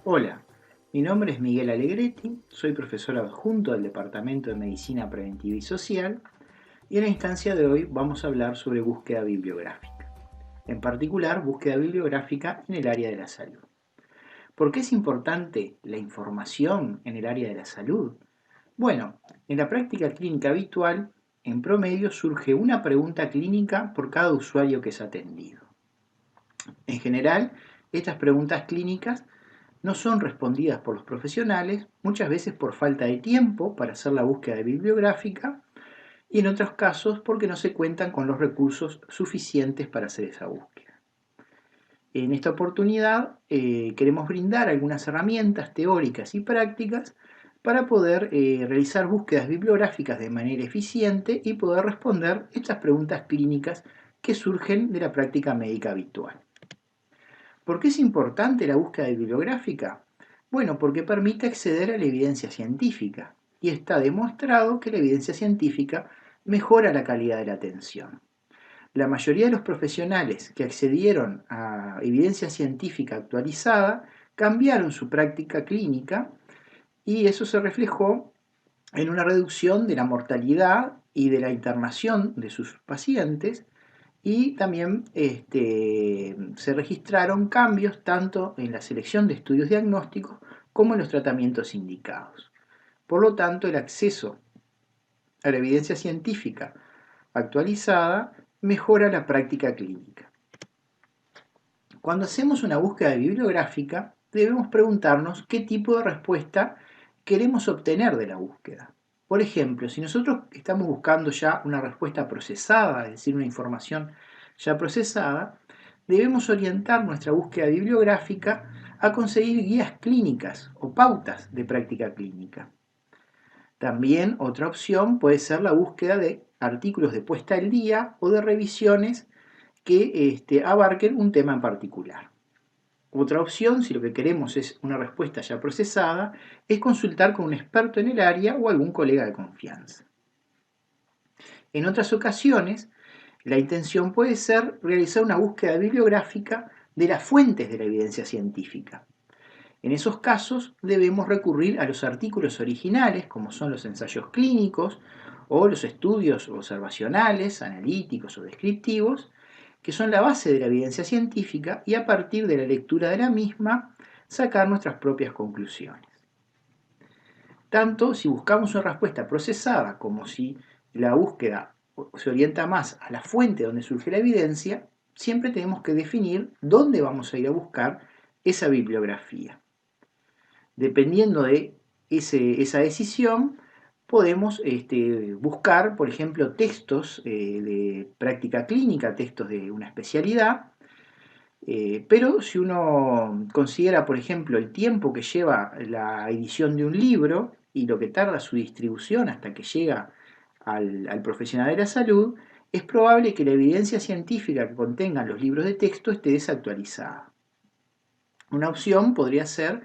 Hola, mi nombre es Miguel Alegretti, soy profesor adjunto del Departamento de Medicina Preventiva y Social y en la instancia de hoy vamos a hablar sobre búsqueda bibliográfica, en particular búsqueda bibliográfica en el área de la salud. ¿Por qué es importante la información en el área de la salud? Bueno, en la práctica clínica habitual, en promedio surge una pregunta clínica por cada usuario que es atendido. En general, estas preguntas clínicas no son respondidas por los profesionales, muchas veces por falta de tiempo para hacer la búsqueda bibliográfica y en otros casos porque no se cuentan con los recursos suficientes para hacer esa búsqueda. En esta oportunidad queremos brindar algunas herramientas teóricas y prácticas para poder realizar búsquedas bibliográficas de manera eficiente y poder responder estas preguntas clínicas que surgen de la práctica médica habitual. ¿Por qué es importante la búsqueda bibliográfica? Bueno, porque permite acceder a la evidencia científica y está demostrado que la evidencia científica mejora la calidad de la atención. La mayoría de los profesionales que accedieron a evidencia científica actualizada cambiaron su práctica clínica y eso se reflejó en una reducción de la mortalidad y de la internación de sus pacientes y también se registraron cambios tanto en la selección de estudios diagnósticos como en los tratamientos indicados. Por lo tanto, el acceso a la evidencia científica actualizada mejora la práctica clínica. Cuando hacemos una búsqueda bibliográfica, debemos preguntarnos qué tipo de respuesta queremos obtener de la búsqueda. Por ejemplo, si nosotros estamos buscando ya una respuesta procesada, es decir, una información ya procesada, debemos orientar nuestra búsqueda bibliográfica a conseguir guías clínicas o pautas de práctica clínica. También otra opción puede ser la búsqueda de artículos de puesta al día o de revisiones que abarquen un tema en particular. Otra opción, si lo que queremos es una respuesta ya procesada, es consultar con un experto en el área o algún colega de confianza. En otras ocasiones, la intención puede ser realizar una búsqueda bibliográfica de las fuentes de la evidencia científica. En esos casos debemos recurrir a los artículos originales, como son los ensayos clínicos o los estudios observacionales, analíticos o descriptivos, que son la base de la evidencia científica y a partir de la lectura de la misma sacar nuestras propias conclusiones. Tanto si buscamos una respuesta procesada como si la búsqueda se orienta más a la fuente donde surge la evidencia, siempre tenemos que definir dónde vamos a ir a buscar esa bibliografía. Dependiendo de esa decisión, podemos buscar, por ejemplo, textos de práctica clínica, textos de una especialidad, pero si uno considera, por ejemplo, el tiempo que lleva la edición de un libro y lo que tarda su distribución hasta que llega al profesional de la salud, es probable que la evidencia científica que contengan los libros de texto esté desactualizada. Una opción podría ser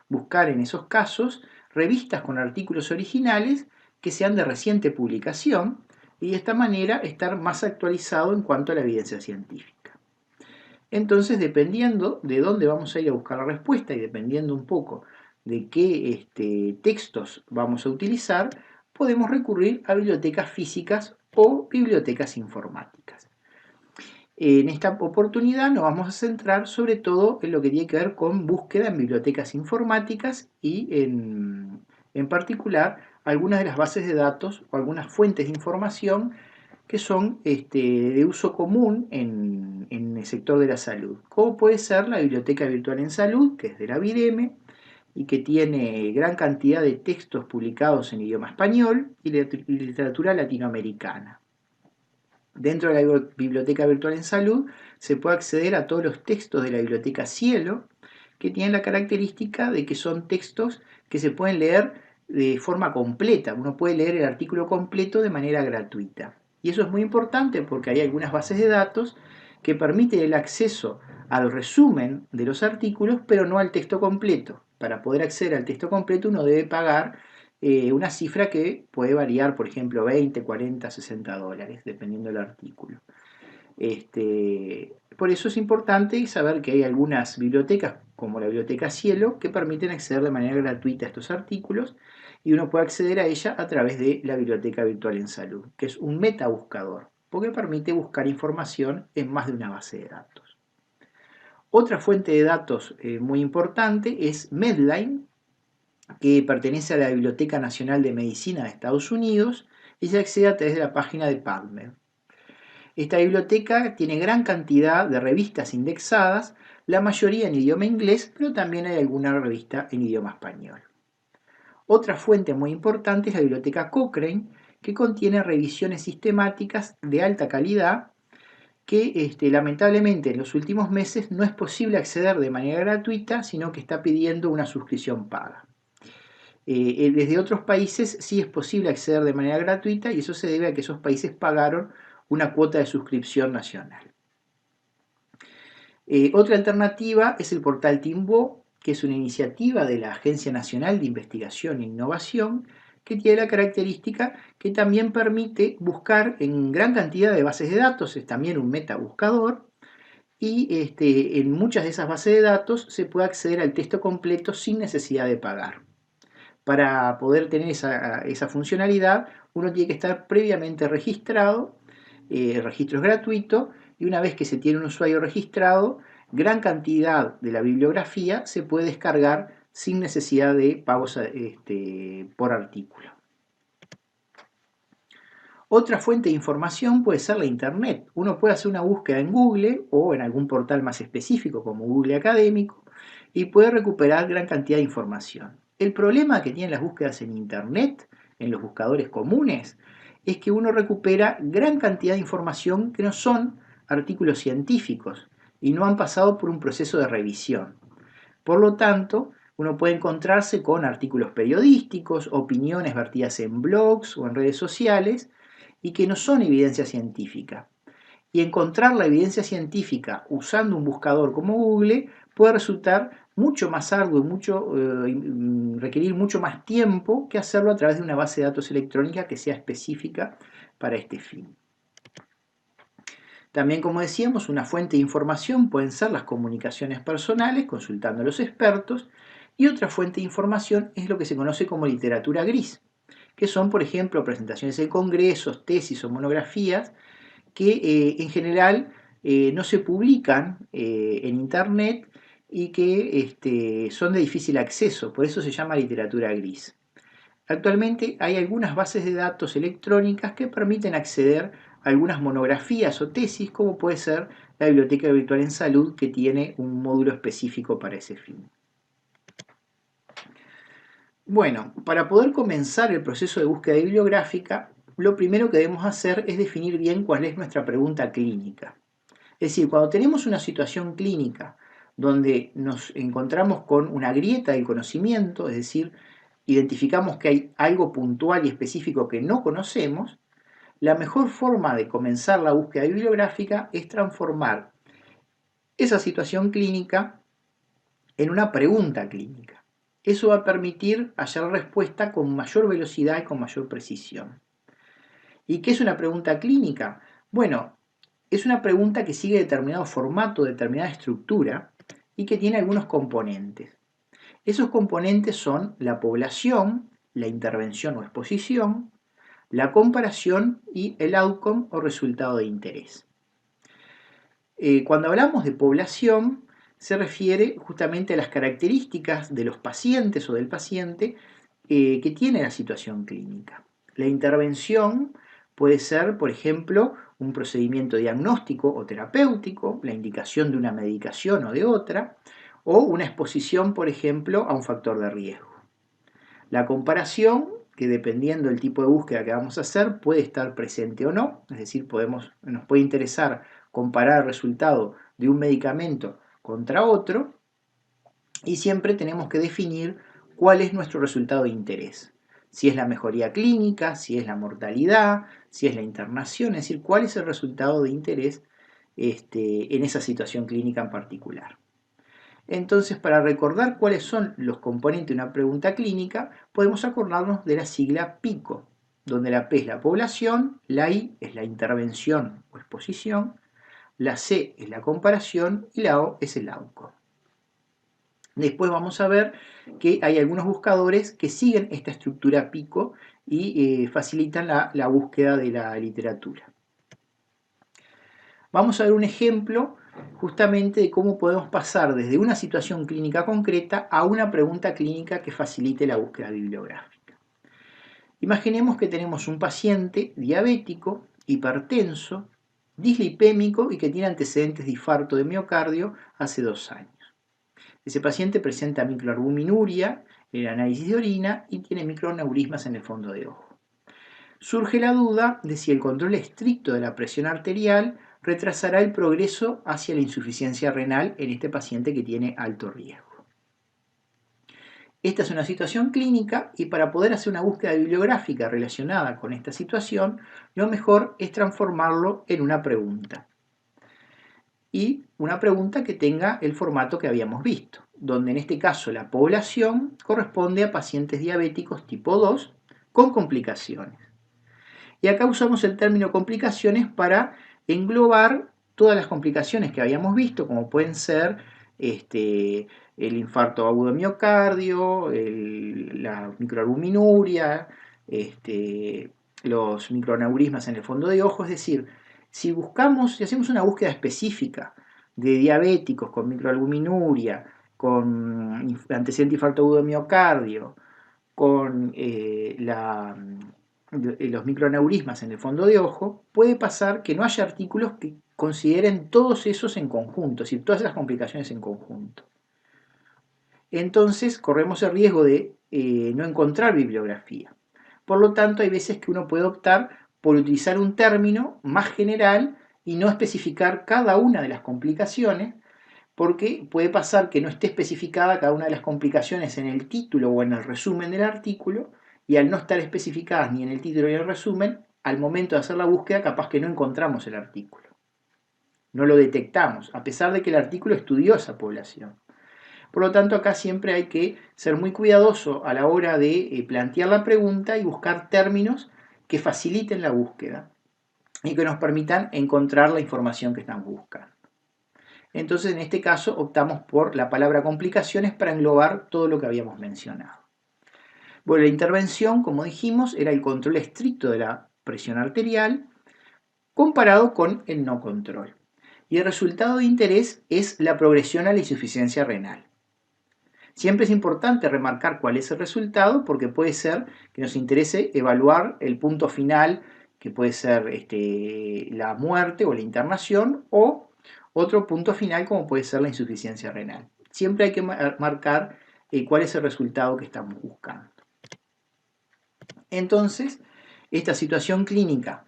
buscar en esos casos revistas con artículos originales que sean de reciente publicación y de esta manera estar más actualizado en cuanto a la evidencia científica. Entonces, dependiendo de dónde vamos a ir a buscar la respuesta y dependiendo un poco de qué textos vamos a utilizar, podemos recurrir a bibliotecas físicas o bibliotecas informáticas. En esta oportunidad nos vamos a centrar sobre todo en lo que tiene que ver con búsqueda en bibliotecas informáticas y en particular algunas de las bases de datos o algunas fuentes de información que son de uso común en el sector de la salud, como puede ser la Biblioteca Virtual en Salud, que es de la BIDEME y que tiene gran cantidad de textos publicados en idioma español y literatura latinoamericana. Dentro de la Biblioteca Virtual en Salud se puede acceder a todos los textos de la Biblioteca Cielo, que tienen la característica de que son textos que se pueden leer de forma completa. Uno puede leer el artículo completo de manera gratuita. Y eso es muy importante porque hay algunas bases de datos que permiten el acceso al resumen de los artículos, pero no al texto completo. Para poder acceder al texto completo uno debe pagar una cifra que puede variar, por ejemplo, 20, 40, 60 dólares, dependiendo del artículo. Por eso es importante saber que hay algunas bibliotecas como la biblioteca Cielo, que permiten acceder de manera gratuita a estos artículos, y uno puede acceder a ella a través de la Biblioteca Virtual en Salud, que es un metabuscador, porque permite buscar información en más de una base de datos. Otra fuente de datos muy importante es Medline, que pertenece a la Biblioteca Nacional de Medicina de Estados Unidos y se accede a través de la página de PubMed. Esta biblioteca tiene gran cantidad de revistas indexadas, la mayoría en idioma inglés, pero también hay alguna revista en idioma español. Otra fuente muy importante es la biblioteca Cochrane, que contiene revisiones sistemáticas de alta calidad que lamentablemente en los últimos meses no es posible acceder de manera gratuita, sino que está pidiendo una suscripción paga. Desde otros países sí es posible acceder de manera gratuita y eso se debe a que esos países pagaron una cuota de suscripción nacional. Otra alternativa es el portal Timbo, que es una iniciativa de la Agencia Nacional de Investigación e Innovación, que tiene la característica que también permite buscar en gran cantidad de bases de datos, es también un metabuscador, y en muchas de esas bases de datos se puede acceder al texto completo sin necesidad de pagar. Para poder tener esa funcionalidad, uno tiene que estar previamente registrado, el registro es gratuito, y una vez que se tiene un usuario registrado, gran cantidad de la bibliografía se puede descargar sin necesidad de pagos por artículo. Otra fuente de información puede ser la Internet. Uno puede hacer una búsqueda en Google o en algún portal más específico como Google Académico y puede recuperar gran cantidad de información. El problema que tienen las búsquedas en Internet, en los buscadores comunes, es que uno recupera gran cantidad de información que no son artículos científicos y no han pasado por un proceso de revisión. Por lo tanto, uno puede encontrarse con artículos periodísticos, opiniones vertidas en blogs o en redes sociales y que no son evidencia científica. Y encontrar la evidencia científica usando un buscador como Google puede resultar mucho más arduo y requerir mucho más tiempo que hacerlo a través de una base de datos electrónica que sea específica para este fin. También, como decíamos, una fuente de información pueden ser las comunicaciones personales, consultando a los expertos, y otra fuente de información es lo que se conoce como literatura gris, que son, por ejemplo, presentaciones en congresos, tesis o monografías que en general no se publican en Internet y que son de difícil acceso, por eso se llama literatura gris. Actualmente hay algunas bases de datos electrónicas que permiten acceder a algunas monografías o tesis, como puede ser la Biblioteca Virtual en Salud, que tiene un módulo específico para ese fin. Bueno, para poder comenzar el proceso de búsqueda bibliográfica, lo primero que debemos hacer es definir bien cuál es nuestra pregunta clínica. Es decir, cuando tenemos una situación clínica donde nos encontramos con una grieta del conocimiento, es decir, identificamos que hay algo puntual y específico que no conocemos, la mejor forma de comenzar la búsqueda bibliográfica es transformar esa situación clínica en una pregunta clínica. Eso va a permitir hallar respuesta con mayor velocidad y con mayor precisión. ¿Y qué es una pregunta clínica? Bueno, es una pregunta que sigue determinado formato, determinada estructura y que tiene algunos componentes. Esos componentes son la población, la intervención o exposición, la comparación y el outcome o resultado de interés. Cuando hablamos de población, se refiere justamente a las características de los pacientes o del paciente que tiene la situación clínica. La intervención puede ser, por ejemplo, un procedimiento diagnóstico o terapéutico, la indicación de una medicación o de otra, o una exposición, por ejemplo, a un factor de riesgo. La comparación, que dependiendo del tipo de búsqueda que vamos a hacer, puede estar presente o no, es decir, nos puede interesar comparar el resultado de un medicamento contra otro, y siempre tenemos que definir cuál es nuestro resultado de interés. Si es la mejoría clínica, si es la mortalidad, si es la internación, es decir, cuál es el resultado de interés en esa situación clínica en particular. Entonces, para recordar cuáles son los componentes de una pregunta clínica, podemos acordarnos de la sigla PICO, donde la P es la población, la I es la intervención o exposición, la C es la comparación y la O es el outcome. Después vamos a ver que hay algunos buscadores que siguen esta estructura pico y facilitan la búsqueda de la literatura. Vamos a ver un ejemplo justamente de cómo podemos pasar desde una situación clínica concreta a una pregunta clínica que facilite la búsqueda bibliográfica. Imaginemos que tenemos un paciente diabético, hipertenso, dislipémico y que tiene antecedentes de infarto de miocardio hace 2 años. Ese paciente presenta microalbuminuria en el análisis de orina y tiene microneurismas en el fondo de ojo. Surge la duda de si el control estricto de la presión arterial retrasará el progreso hacia la insuficiencia renal en este paciente que tiene alto riesgo. Esta es una situación clínica y para poder hacer una búsqueda bibliográfica relacionada con esta situación, lo mejor es transformarlo en una pregunta. Y una pregunta que tenga el formato que habíamos visto, donde en este caso la población corresponde a pacientes diabéticos tipo 2 con complicaciones. Y acá usamos el término complicaciones para englobar todas las complicaciones que habíamos visto, como pueden ser el infarto agudo de miocardio, la microalbuminuria, los microneurismas en el fondo de ojo. Es decir, si hacemos una búsqueda específica de diabéticos con microalbuminuria, con antecedente de infarto agudo de miocardio, con los microneurismas en el fondo de ojo, puede pasar que no haya artículos que consideren todos esos en conjunto, es decir, todas esas complicaciones en conjunto. Entonces corremos el riesgo de no encontrar bibliografía. Por lo tanto, hay veces que uno puede optar por utilizar un término más general y no especificar cada una de las complicaciones, porque puede pasar que no esté especificada cada una de las complicaciones en el título o en el resumen del artículo, y al no estar especificadas ni en el título ni en el resumen, al momento de hacer la búsqueda capaz que no encontramos el artículo. No lo detectamos, a pesar de que el artículo estudió esa población. Por lo tanto, acá siempre hay que ser muy cuidadoso a la hora de plantear la pregunta y buscar términos que faciliten la búsqueda y que nos permitan encontrar la información que estamos buscando. Entonces, en este caso, optamos por la palabra complicaciones para englobar todo lo que habíamos mencionado. Bueno, la intervención, como dijimos, era el control estricto de la presión arterial comparado con el no control. Y el resultado de interés es la progresión a la insuficiencia renal. Siempre es importante remarcar cuál es el resultado porque puede ser que nos interese evaluar el punto final, que puede ser la muerte o la internación, o otro punto final como puede ser la insuficiencia renal. Siempre hay que marcar cuál es el resultado que estamos buscando. Entonces, esta situación clínica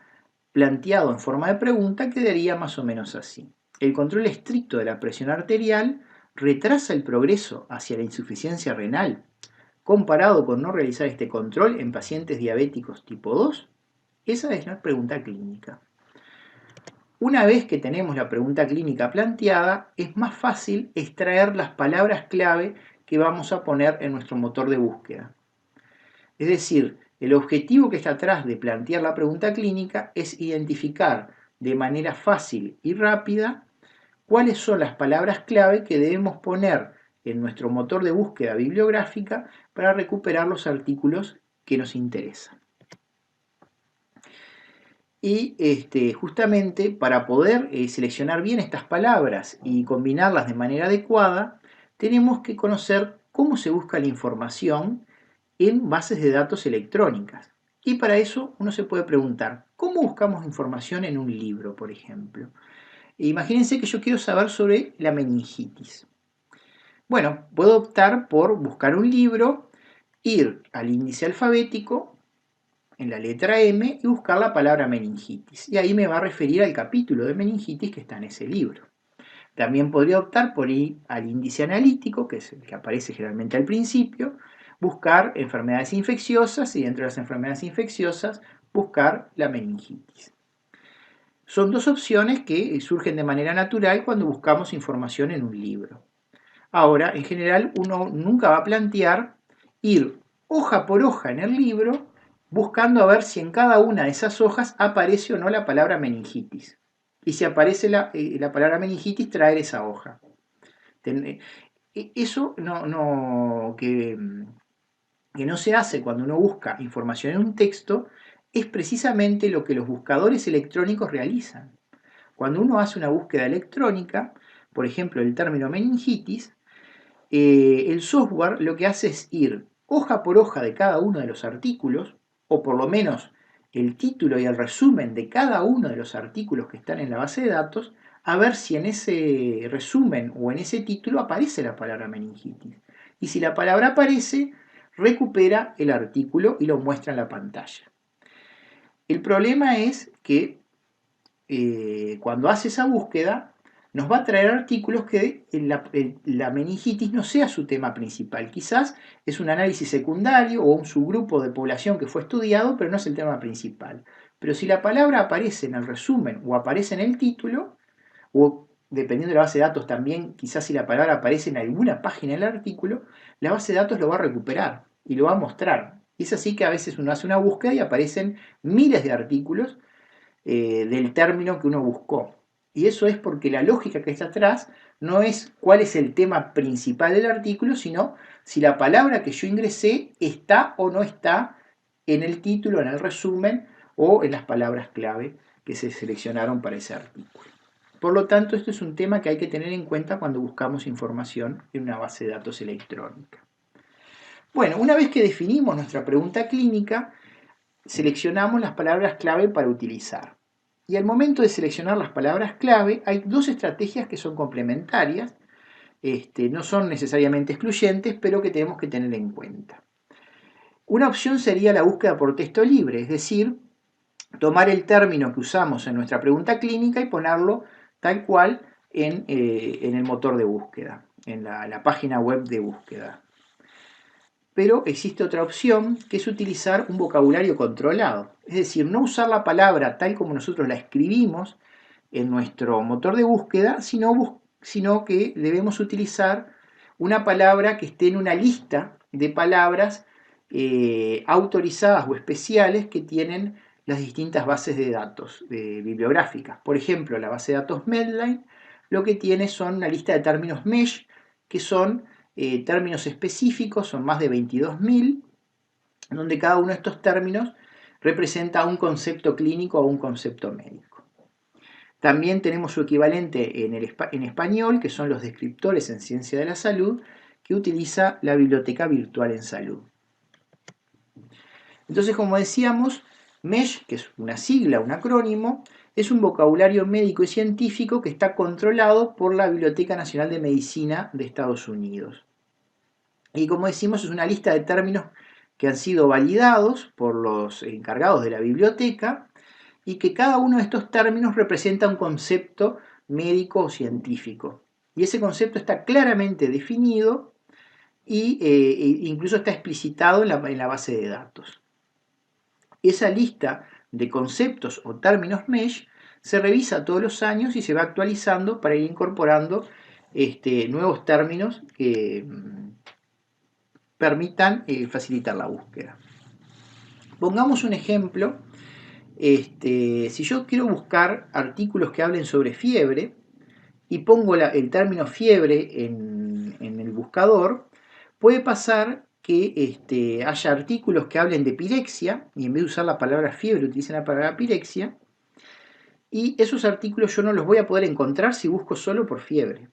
planteado en forma de pregunta quedaría más o menos así. El control estricto de la presión arterial retrasa el progreso hacia la insuficiencia renal comparado con no realizar este control en pacientes diabéticos tipo 2. Esa es la pregunta clínica. Una vez que tenemos la pregunta clínica planteada, es más fácil extraer las palabras clave que vamos a poner en nuestro motor de búsqueda. Es decir, el objetivo que está atrás de plantear la pregunta clínica es identificar de manera fácil y rápida cuáles son las palabras clave que debemos poner en nuestro motor de búsqueda bibliográfica para recuperar los artículos que nos interesan. Y justamente para poder seleccionar bien estas palabras y combinarlas de manera adecuada, tenemos que conocer cómo se busca la información en bases de datos electrónicas. Y para eso uno se puede preguntar, ¿cómo buscamos información en un libro, por ejemplo? Imagínense que yo quiero saber sobre la meningitis. Bueno, puedo optar por buscar un libro, ir al índice alfabético, en la letra M, y buscar la palabra meningitis. Y ahí me va a referir al capítulo de meningitis que está en ese libro. También podría optar por ir al índice analítico, que es el que aparece generalmente al principio, buscar enfermedades infecciosas y dentro de las enfermedades infecciosas buscar la meningitis. Son dos opciones que surgen de manera natural cuando buscamos información en un libro. Ahora, en general, uno nunca va a plantear ir hoja por hoja en el libro buscando a ver si en cada una de esas hojas aparece o no la palabra meningitis. Y si aparece la palabra meningitis, traer esa hoja. eso que no se hace cuando uno busca información en un texto es precisamente lo que los buscadores electrónicos realizan. Cuando uno hace una búsqueda electrónica, por ejemplo el término meningitis, el software lo que hace es ir hoja por hoja de cada uno de los artículos, o por lo menos el título y el resumen de cada uno de los artículos que están en la base de datos, a ver si en ese resumen o en ese título aparece la palabra meningitis. Y si la palabra aparece, recupera el artículo y lo muestra en la pantalla. El problema es que cuando hace esa búsqueda, nos va a traer artículos que la meningitis no sea su tema principal. Quizás es un análisis secundario o un subgrupo de población que fue estudiado, pero no es el tema principal. Pero si la palabra aparece en el resumen o aparece en el título, o dependiendo de la base de datos también, quizás si la palabra aparece en alguna página del artículo, la base de datos lo va a recuperar y lo va a mostrar. Y es así que a veces uno hace una búsqueda y aparecen miles de artículos del término que uno buscó. Y eso es porque la lógica que está atrás no es cuál es el tema principal del artículo, sino si la palabra que yo ingresé está o no está en el título, en el resumen o en las palabras clave que se seleccionaron para ese artículo. Por lo tanto, esto es un tema que hay que tener en cuenta cuando buscamos información en una base de datos electrónica. Bueno, una vez que definimos nuestra pregunta clínica, seleccionamos las palabras clave para utilizar. Y al momento de seleccionar las palabras clave, hay dos estrategias que son complementarias, no son necesariamente excluyentes, pero que tenemos que tener en cuenta. Una opción sería la búsqueda por texto libre, es decir, tomar el término que usamos en nuestra pregunta clínica y ponerlo tal cual en el motor de búsqueda, en la página web de búsqueda. Pero existe otra opción que es utilizar un vocabulario controlado, es decir, no usar la palabra tal como nosotros la escribimos en nuestro motor de búsqueda, sino que debemos utilizar una palabra que esté en una lista de palabras autorizadas o especiales que tienen las distintas bases de datos bibliográficas. Por ejemplo, la base de datos Medline lo que tiene son una lista de términos MESH, que son términos específicos, son más de 22.000, donde cada uno de estos términos representa un concepto clínico o un concepto médico. También tenemos su equivalente en español, que son los descriptores en ciencia de la salud, que utiliza la Biblioteca Virtual en Salud. Entonces, como decíamos, MESH, que es una sigla, un acrónimo, es un vocabulario médico y científico que está controlado por la Biblioteca Nacional de Medicina de Estados Unidos. Y como decimos, es una lista de términos que han sido validados por los encargados de la biblioteca y que cada uno de estos términos representa un concepto médico o científico. Y ese concepto está claramente definido e incluso está explicitado en la base de datos. Esa lista de conceptos o términos MESH se revisa todos los años y se va actualizando para ir incorporando nuevos términos que permitan facilitar la búsqueda. Pongamos un ejemplo. Si yo quiero buscar artículos que hablen sobre fiebre y pongo el término fiebre en el buscador, puede pasar que haya artículos que hablen de pirexia y en vez de usar la palabra fiebre utilicen la palabra pirexia, y esos artículos yo no los voy a poder encontrar si busco solo por fiebre.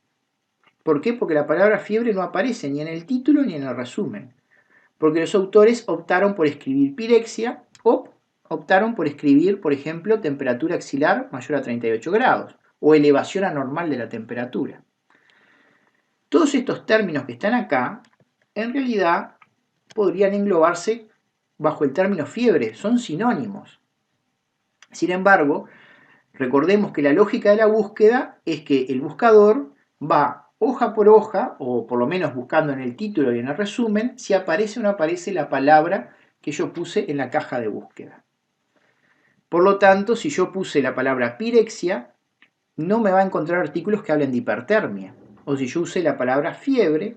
¿Por qué? Porque la palabra fiebre no aparece ni en el título ni en el resumen. Porque los autores optaron por escribir pirexia o optaron por escribir, por ejemplo, temperatura axilar mayor a 38 grados o elevación anormal de la temperatura. Todos estos términos que están acá, en realidad, podrían englobarse bajo el término fiebre, son sinónimos. Sin embargo, recordemos que la lógica de la búsqueda es que el buscador va hoja por hoja, o por lo menos buscando en el título y en el resumen, si aparece o no aparece la palabra que yo puse en la caja de búsqueda. Por lo tanto, si yo puse la palabra pirexia, no me va a encontrar artículos que hablen de hipertermia. O si yo usé la palabra fiebre,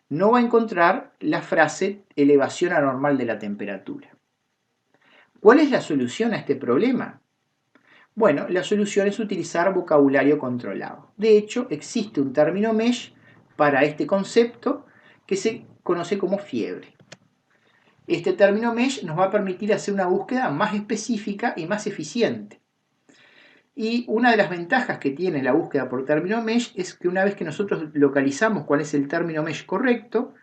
no va a encontrar la frase elevación anormal de la temperatura. ¿Cuál es la solución a este problema? Bueno, la solución es utilizar vocabulario controlado. De hecho, existe un término MESH para este concepto que se conoce como fiebre. Este término MESH nos va a permitir hacer una búsqueda más específica y más eficiente. Y una de las ventajas que tiene la búsqueda por término MESH es que una vez que nosotros localizamos cuál es el término MESH correcto,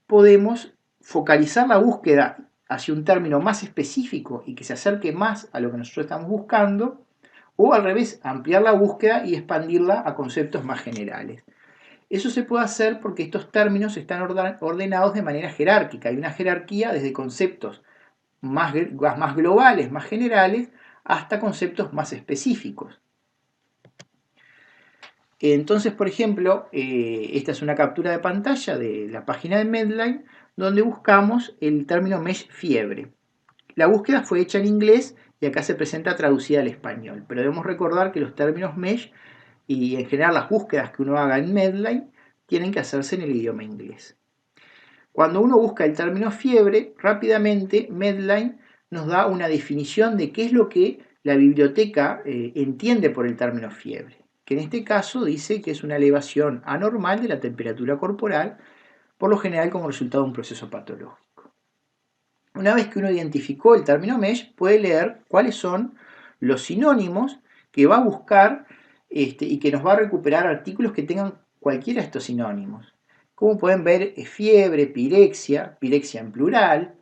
podemos focalizar la búsqueda hacia un término más específico y que se acerque más a lo que nosotros estamos buscando, o al revés, ampliar la búsqueda y expandirla a conceptos más generales. Eso se puede hacer porque estos términos están ordenados de manera jerárquica. Hay una jerarquía desde conceptos más globales, más generales, hasta conceptos más específicos. Entonces, por ejemplo, esta es una captura de pantalla de la página de Medline, donde buscamos el término MESH fiebre. La búsqueda fue hecha en inglés y acá se presenta traducida al español, pero debemos recordar que los términos MESH y en general las búsquedas que uno haga en Medline tienen que hacerse en el idioma inglés. Cuando uno busca el término fiebre, rápidamente Medline nos da una definición de qué es lo que la biblioteca entiende por el término fiebre, que en este caso dice que es una elevación anormal de la temperatura corporal, por lo general como resultado de un proceso patológico. Una vez que uno identificó el término MESH, puede leer cuáles son los sinónimos que va a buscar y que nos va a recuperar artículos que tengan cualquiera de estos sinónimos. Como pueden ver, fiebre, pirexia en plural,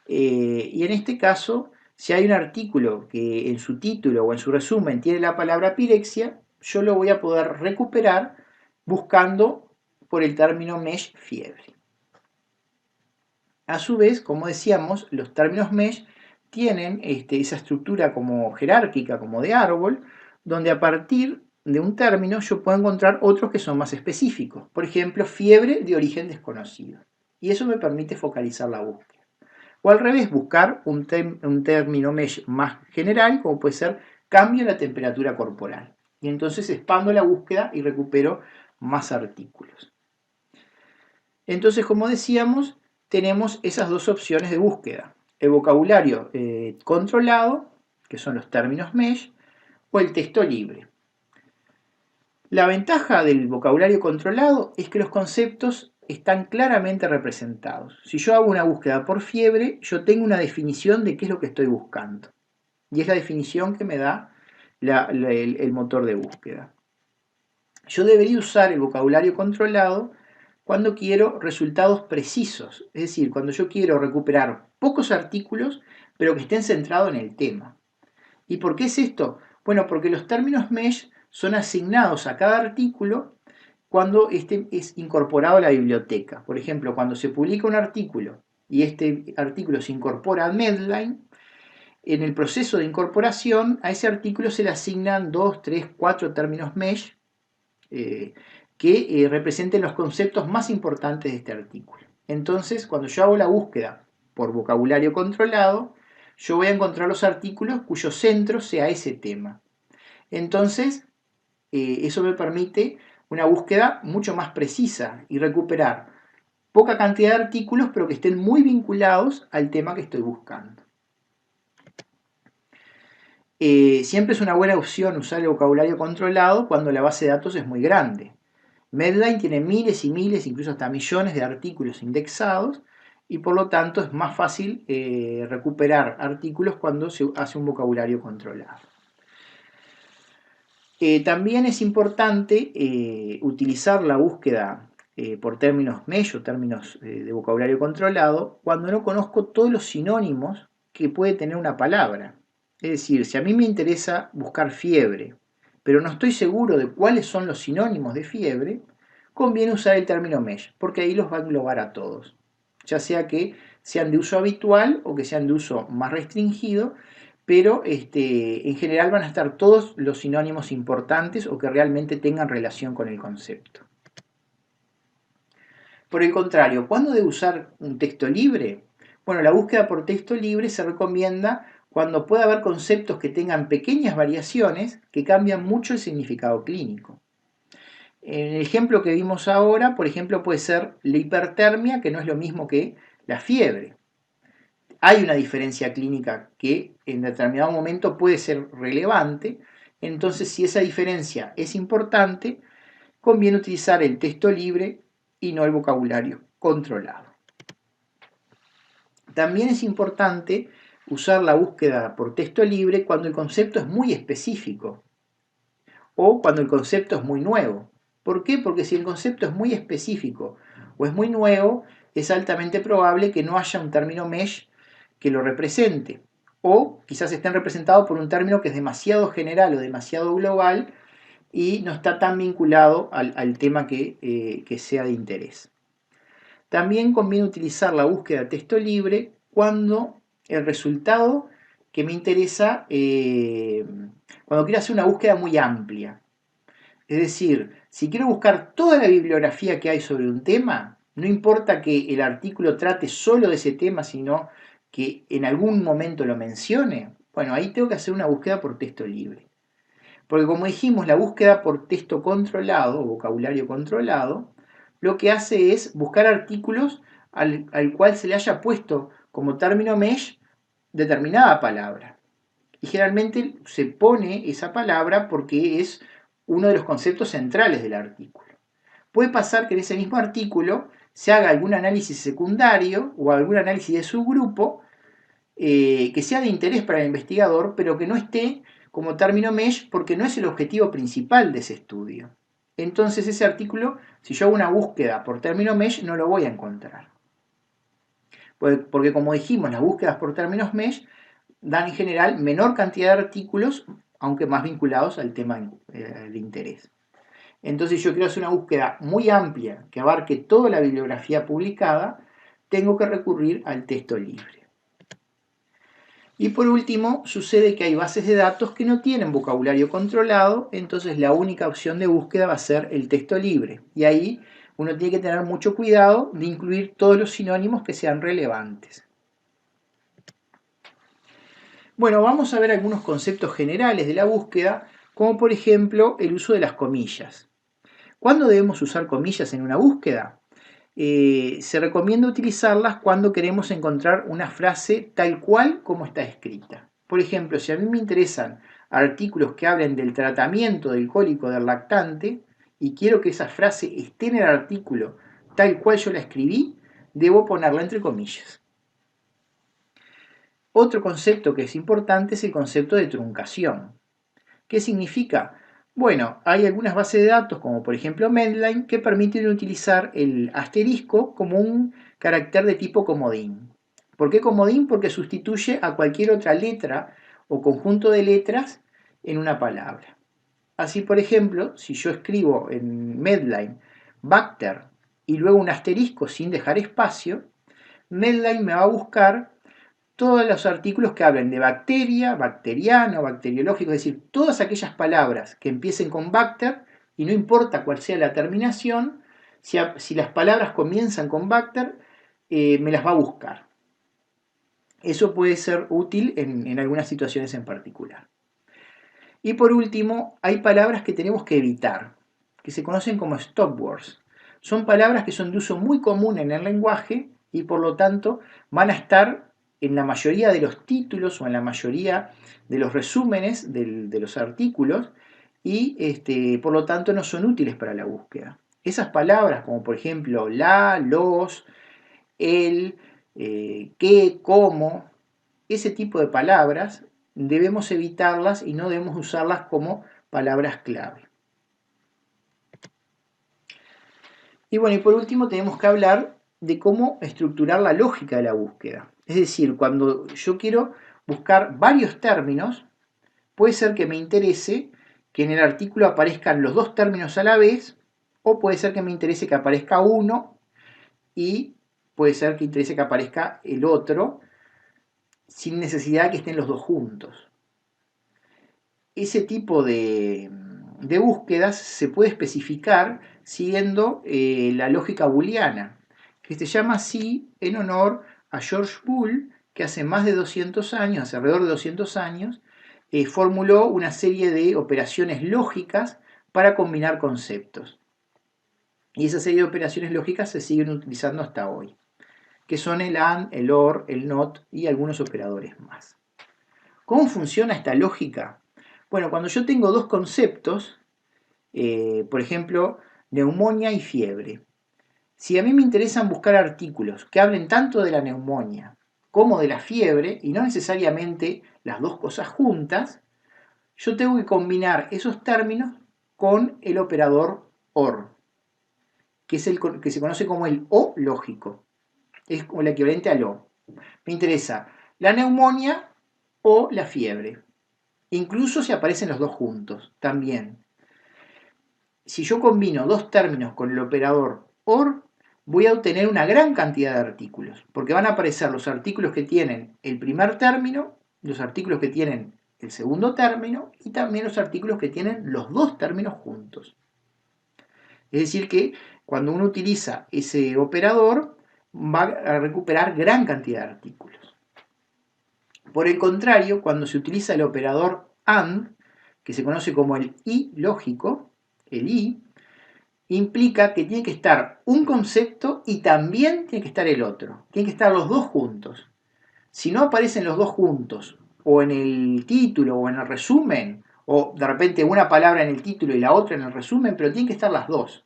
y en este caso, si hay un artículo que en su título o en su resumen tiene la palabra pirexia, yo lo voy a poder recuperar buscando por el término MESH fiebre. A su vez, como decíamos, los términos MESH tienen esa estructura como jerárquica, como de árbol, donde a partir de un término yo puedo encontrar otros que son más específicos. Por ejemplo, fiebre de origen desconocido. Y eso me permite focalizar la búsqueda. O al revés, buscar un término MESH más general, como puede ser cambio en la temperatura corporal. Y entonces expando la búsqueda y recupero más artículos. Entonces, como decíamos, tenemos esas dos opciones de búsqueda. El vocabulario controlado, que son los términos MESH, o el texto libre. La ventaja del vocabulario controlado es que los conceptos están claramente representados. Si yo hago una búsqueda por fiebre, yo tengo una definición de qué es lo que estoy buscando. Y es la definición que me da el motor de búsqueda. Yo debería usar el vocabulario controlado cuando quiero resultados precisos, es decir, cuando yo quiero recuperar pocos artículos, pero que estén centrados en el tema. ¿Y por qué es esto? Bueno, porque los términos MESH son asignados a cada artículo cuando este es incorporado a la biblioteca. Por ejemplo, cuando se publica un artículo y este artículo se incorpora a Medline, en el proceso de incorporación a ese artículo se le asignan 2, 3, 4 términos MESH que representen los conceptos más importantes de este artículo. Entonces, cuando yo hago la búsqueda por vocabulario controlado, yo voy a encontrar los artículos cuyo centro sea ese tema. Entonces, eso me permite una búsqueda mucho más precisa y recuperar poca cantidad de artículos, pero que estén muy vinculados al tema que estoy buscando. Siempre es una buena opción usar el vocabulario controlado cuando la base de datos es muy grande. Medline tiene miles y miles, incluso hasta millones de artículos indexados y por lo tanto es más fácil recuperar artículos cuando se hace un vocabulario controlado. También es importante utilizar la búsqueda por términos MESH o términos de vocabulario controlado cuando no conozco todos los sinónimos que puede tener una palabra. Es decir, si a mí me interesa buscar fiebre, pero no estoy seguro de cuáles son los sinónimos de fiebre, conviene usar el término MESH, porque ahí los va a englobar a todos. Ya sea que sean de uso habitual o que sean de uso más restringido, pero en general van a estar todos los sinónimos importantes o que realmente tengan relación con el concepto. Por el contrario, ¿cuándo debo usar un texto libre? Bueno, la búsqueda por texto libre se recomienda cuando pueda haber conceptos que tengan pequeñas variaciones que cambian mucho el significado clínico. En el ejemplo que vimos ahora, por ejemplo, puede ser la hipertermia, que no es lo mismo que la fiebre. Hay una diferencia clínica que en determinado momento puede ser relevante, entonces si esa diferencia es importante, conviene utilizar el texto libre y no el vocabulario controlado. También es importante usar la búsqueda por texto libre cuando el concepto es muy específico o cuando el concepto es muy nuevo. ¿Por qué? Porque si el concepto es muy específico o es muy nuevo, es altamente probable que no haya un término mesh que lo represente. O quizás estén representados por un término que es demasiado general o demasiado global y no está tan vinculado al tema que sea de interés. También conviene utilizar la búsqueda texto libre cuando el resultado que me interesa, cuando quiero hacer una búsqueda muy amplia. Es decir, si quiero buscar toda la bibliografía que hay sobre un tema, no importa que el artículo trate solo de ese tema, sino que en algún momento lo mencione, bueno, ahí tengo que hacer una búsqueda por texto libre. Porque como dijimos, la búsqueda por texto controlado o vocabulario controlado, lo que hace es buscar artículos al cual se le haya puesto como término mesh determinada palabra. Y generalmente se pone esa palabra porque es uno de los conceptos centrales del artículo. Puede pasar que en ese mismo artículo se haga algún análisis secundario o algún análisis de subgrupo que sea de interés para el investigador, pero que no esté como término mesh porque no es el objetivo principal de ese estudio. Entonces ese artículo, si yo hago una búsqueda por término mesh, no lo voy a encontrar. Porque como dijimos, las búsquedas por términos mesh dan en general menor cantidad de artículos, aunque más vinculados al tema de interés. Entonces, si yo quiero hacer una búsqueda muy amplia que abarque toda la bibliografía publicada, tengo que recurrir al texto libre. Y por último, sucede que hay bases de datos que no tienen vocabulario controlado, entonces la única opción de búsqueda va a ser el texto libre. Y ahí uno tiene que tener mucho cuidado de incluir todos los sinónimos que sean relevantes. Bueno, vamos a ver algunos conceptos generales de la búsqueda, como por ejemplo el uso de las comillas. ¿Cuándo debemos usar comillas en una búsqueda? Se recomienda utilizarlas cuando queremos encontrar una frase tal cual como está escrita. Por ejemplo, si a mí me interesan artículos que hablen del tratamiento del cólico del lactante y quiero que esa frase esté en el artículo tal cual yo la escribí, debo ponerla entre comillas. Otro concepto que es importante es el concepto de truncación. ¿Qué significa? Bueno, hay algunas bases de datos, como por ejemplo Medline, que permiten utilizar el asterisco como un carácter de tipo comodín. ¿Por qué comodín? Porque sustituye a cualquier otra letra o conjunto de letras en una palabra. Así, por ejemplo, si yo escribo en Medline Bacter y luego un asterisco sin dejar espacio, Medline me va a buscar todos los artículos que hablen de bacteria, bacteriano, bacteriológico, es decir, todas aquellas palabras que empiecen con bacter, y no importa cuál sea la terminación, si las palabras comienzan con bacter, me las va a buscar. Eso puede ser útil en algunas situaciones en particular. Y por último, hay palabras que tenemos que evitar, que se conocen como stop words. Son palabras que son de uso muy común en el lenguaje y por lo tanto van a estar en la mayoría de los títulos o en la mayoría de los resúmenes de los artículos y por lo tanto no son útiles para la búsqueda. Esas palabras como por ejemplo la, los, el, qué, cómo, ese tipo de palabras debemos evitarlas y no debemos usarlas como palabras clave. Y bueno, y por último tenemos que hablar de cómo estructurar la lógica de la búsqueda. Es decir, cuando yo quiero buscar varios términos, puede ser que me interese que en el artículo aparezcan los dos términos a la vez, o puede ser que me interese que aparezca uno y puede ser que interese que aparezca el otro sin necesidad de que estén los dos juntos. Ese tipo de búsquedas se puede especificar siguiendo la lógica booleana, que se llama así en honor a George Boole, que hace más de 200 años, hace alrededor de 200 años, formuló una serie de operaciones lógicas para combinar conceptos. Y esa serie de operaciones lógicas se siguen utilizando hasta hoy, que son el AND, el OR, el NOT y algunos operadores más. ¿Cómo funciona esta lógica? Bueno, cuando yo tengo dos conceptos, por ejemplo, neumonía y fiebre. Si a mí me interesan buscar artículos que hablen tanto de la neumonía como de la fiebre, y no necesariamente las dos cosas juntas, yo tengo que combinar esos términos con el operador OR, que es el que se conoce como el O lógico. Es como el equivalente al O. Me interesa la neumonía o la fiebre. Incluso si aparecen los dos juntos, también. Si yo combino dos términos con el operador OR, voy a obtener una gran cantidad de artículos, porque van a aparecer los artículos que tienen el primer término, los artículos que tienen el segundo término y también los artículos que tienen los dos términos juntos. Es decir que cuando uno utiliza ese operador va a recuperar gran cantidad de artículos. Por el contrario, cuando se utiliza el operador AND, que se conoce como el I lógico, el I, implica que tiene que estar un concepto y también tiene que estar el otro. Tienen que estar los dos juntos. Si no aparecen los dos juntos, o en el título o en el resumen, o de repente una palabra en el título y la otra en el resumen, pero tienen que estar las dos.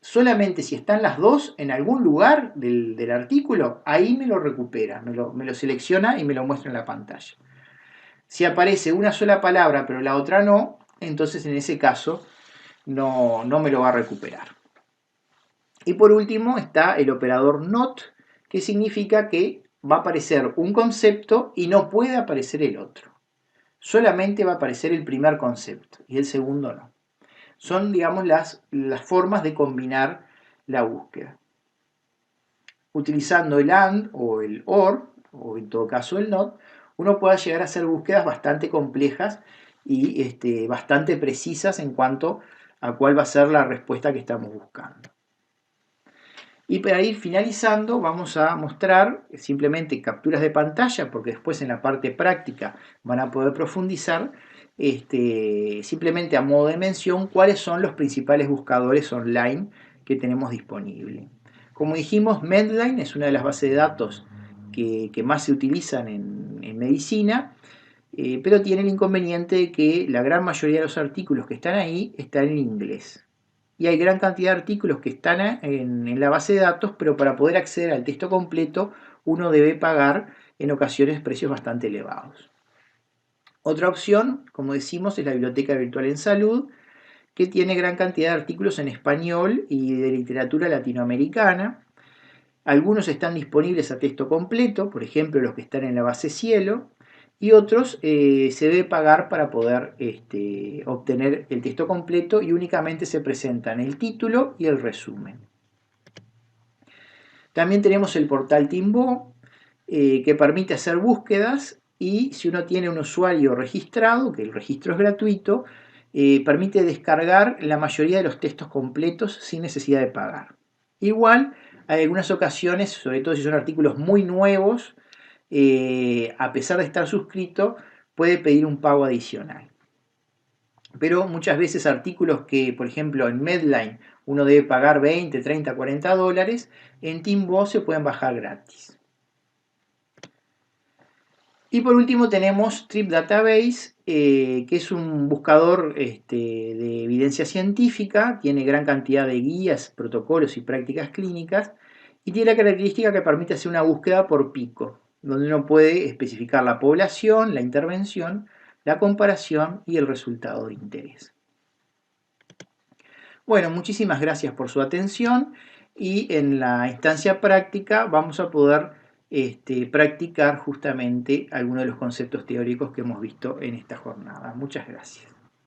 Solamente si están las dos en algún lugar del artículo, ahí me lo recupera, me lo selecciona y me lo muestra en la pantalla. Si aparece una sola palabra pero la otra no, entonces en ese caso no me lo va a recuperar. Y por último está el operador NOT, que significa que va a aparecer un concepto y no puede aparecer el otro. Solamente va a aparecer el primer concepto y el segundo no. Son, digamos, las formas de combinar la búsqueda. Utilizando el AND o el OR, o en todo caso el NOT, uno puede llegar a hacer búsquedas bastante complejas y bastante precisas en cuanto a cuál va a ser la respuesta que estamos buscando. Y para ir finalizando vamos a mostrar simplemente capturas de pantalla, porque después en la parte práctica van a poder profundizar, simplemente a modo de mención, cuáles son los principales buscadores online que tenemos disponibles. Como dijimos, Medline es una de las bases de datos que más se utilizan en medicina, pero tiene el inconveniente de que la gran mayoría de los artículos que están ahí están en inglés. Y hay gran cantidad de artículos que están en la base de datos, pero para poder acceder al texto completo uno debe pagar en ocasiones precios bastante elevados. Otra opción, como decimos, es la Biblioteca Virtual en Salud, que tiene gran cantidad de artículos en español y de literatura latinoamericana. Algunos están disponibles a texto completo, por ejemplo los que están en la base Cielo, y otros se debe pagar para poder obtener el texto completo y únicamente se presentan el título y el resumen. También tenemos el portal Timbo, que permite hacer búsquedas y si uno tiene un usuario registrado, que el registro es gratuito, permite descargar la mayoría de los textos completos sin necesidad de pagar. Igual, hay algunas ocasiones, sobre todo si son artículos muy nuevos, a pesar de estar suscrito, puede pedir un pago adicional. Pero muchas veces artículos que, por ejemplo, en Medline uno debe pagar 20, 30, 40 dólares, en Timbo se pueden bajar gratis. Y por último tenemos Trip Database, que es un buscador de evidencia científica, tiene gran cantidad de guías, protocolos y prácticas clínicas, y tiene la característica que permite hacer una búsqueda por pico, donde uno puede especificar la población, la intervención, la comparación y el resultado de interés. Bueno, muchísimas gracias por su atención y en la instancia práctica vamos a poder practicar justamente algunos de los conceptos teóricos que hemos visto en esta jornada. Muchas gracias.